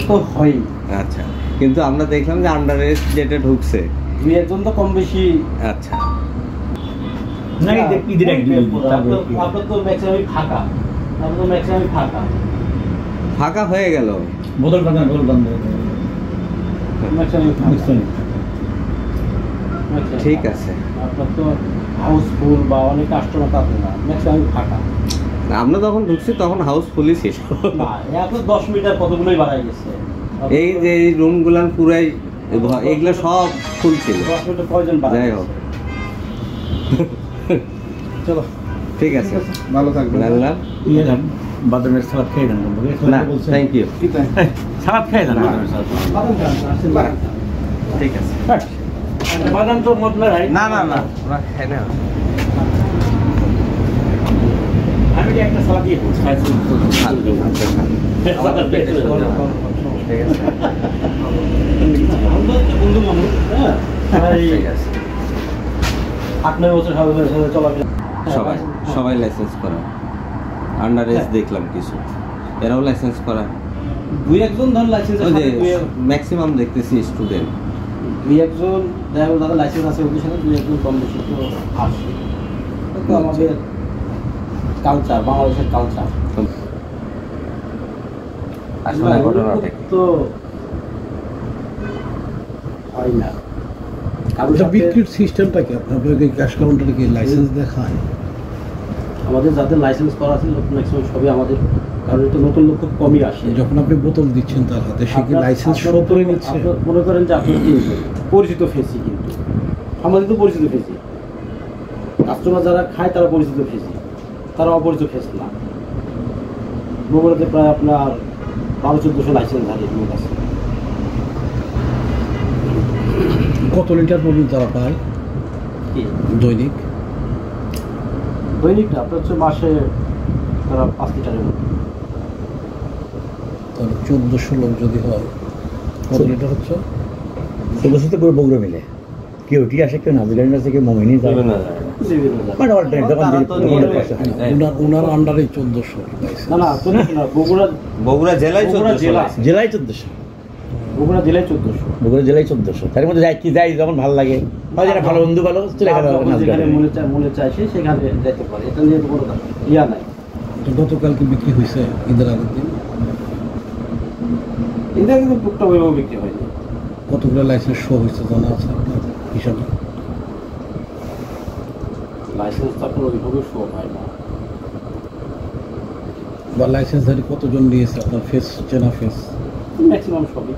তো হয়। আচ্ছা, কিন্তু আমরা দেখলাম যে আন্ডার এজ যেটা ঢুকছে 2-1 তো কম বেশি। আচ্ছা, না ঈদের একদিন আপনার তো ম্যাক্সিমাম ফাঁকা, আপনার তো ম্যাক্সিমাম ফাঁকা হয়ে গেল। বদল বান্ধব ম্যাক্সিমাম ঠিক আছে, আপনার তো হাউসফুল বা অনেক কাস্টমার থাকে না, ম্যাক্সিমাম ফাঁকা। আমরা যখন ঢুকছি তখন হাউসফুলই ছিল না, এখন 10 মিটার কতগুলোই বাড়াই গেছে। এই যে এই রুমগুলান পুরাই এগুলো সব ফুল ছিল। 10 মিটার কয়জন বাড়াই? যাই হোক, চলো ঠিক আছে, ভালো থাকবেন। ইয়ে দেন বাদামের সালাদ খেয়ে দেন। না, থ্যাংক ইউ। সালাদ খেয়ে দেন। ঠিক আছে, বাদাম তো মতলা ভাই। না না না, ওরা খায় না। আমি একটা সালাদ দিয়ে খাইছি। ঠিক আছে, বন্ধু মানুষ, হ্যাঁ ঠিক আছে। 8-9 বছর সাথে চলাফেরা সবাই সবাই লাইসেন্স করা, আন্ডার এজ দেখলাম কিছু, এরাও লাইসেন্স করা। 2-1 জন ধর লাইসেন্স ওই যে আছে, ম্যাক্সিমাম দেখতেছি স্টুডেন্ট। 2-1 জন দেখা গেল যাদের লাইসেন্স আছে ওদের সাথে 2-1 জন কম বেশি তো আসে। তো আমাদের কালচার, বাংলাদেশের কালচার আসলে ঘটনাটা কি? তো হয় না। বিক্রির সিস্টেমটা কি? আপনাদের ক্যাশ কাউন্টারে কি লাইসেন্স দেখায়? আমাদের যাদের লাইসেন্স করা আছে ম্যাক্সিমাম সবই আমাদের, কারণ এটা নতুন লোক খুব কমই আসে। যখন আপনি বোতল দিচ্ছেন তার হাতে, সে কি লাইসেন্স শো করে নিচ্ছে? আপনার মনে করেন যে আপনি পরিচিত ফেসি, কিন্তু আমাদের তো পরিচিত ফেসি, কাস্টমার যারা খায় তারা পরিচিত ফেসি, তারা অপরিচিত ফেস না। বগুড়াতে প্রায় আপনার 1200-1400 লাইসেন্স ধারী লোক আছে। কত লিটার পর্যন্ত তারা পায় কি দৈনিক? দৈনিক না, আপনার হচ্ছে মাসে তারা 5 লিটারের মতো। তাহলে 1400 লোক যদি হয় কত লিটার হচ্ছে? 1400 তো পুরো বগুড়া মিলে, কেউ টি আসে, কেউ নাজিল্যান্ড আছে, কেউ মমিনি যায়, মানে অল্টারনেট যখন ওনার আন্ডারে 1400 না না, না, বগুড়া জেলায় 1400 জেলায় 1400, বগুড়া জেলায় 1400, বগুড়া জেলায় 1400। তার মধ্যে যাই কি যাই যখন ভালো লাগে, হয় যারা ভালো বন্ধু ভালো চলে গেল, যেখানে মনে চায় সেখানে যেতে পারে, এটা নিয়ে তো কোনো ইয়া নাই। গতকালকে বিক্রি হয়েছে ঈদের আগের দিন, এটা কিন্তু টুকটা ওইভাবে বিক্রি হয়নি। কতগুলো লাইসেন্স শো হয়েছে জানা আছে আপনার হিসাবে? লাইসেন্স তো আপনার ওইভাবে শো হয় না। বা লাইসেন্সধারী কতজন নিয়েছে আপনার ফেস চেনা ফেস? ম্যাক্সিমাম সবই।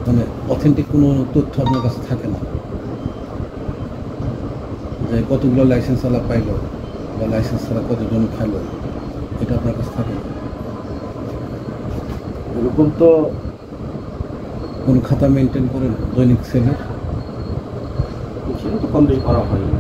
মানে অথেন্টিক কোনো তথ্য আপনার কাছে থাকে না যে কতগুলো লাইসেন্স ওয়ালা পাইলো বা লাইসেন্স ছাড়া কতজন খাইলো, এটা আপনার কাছে থাকে না? এরকম তো কোনো খাতা মেনটেন করেন দৈনিক সেলের? সেটা তো কম বেশি করা হয় না।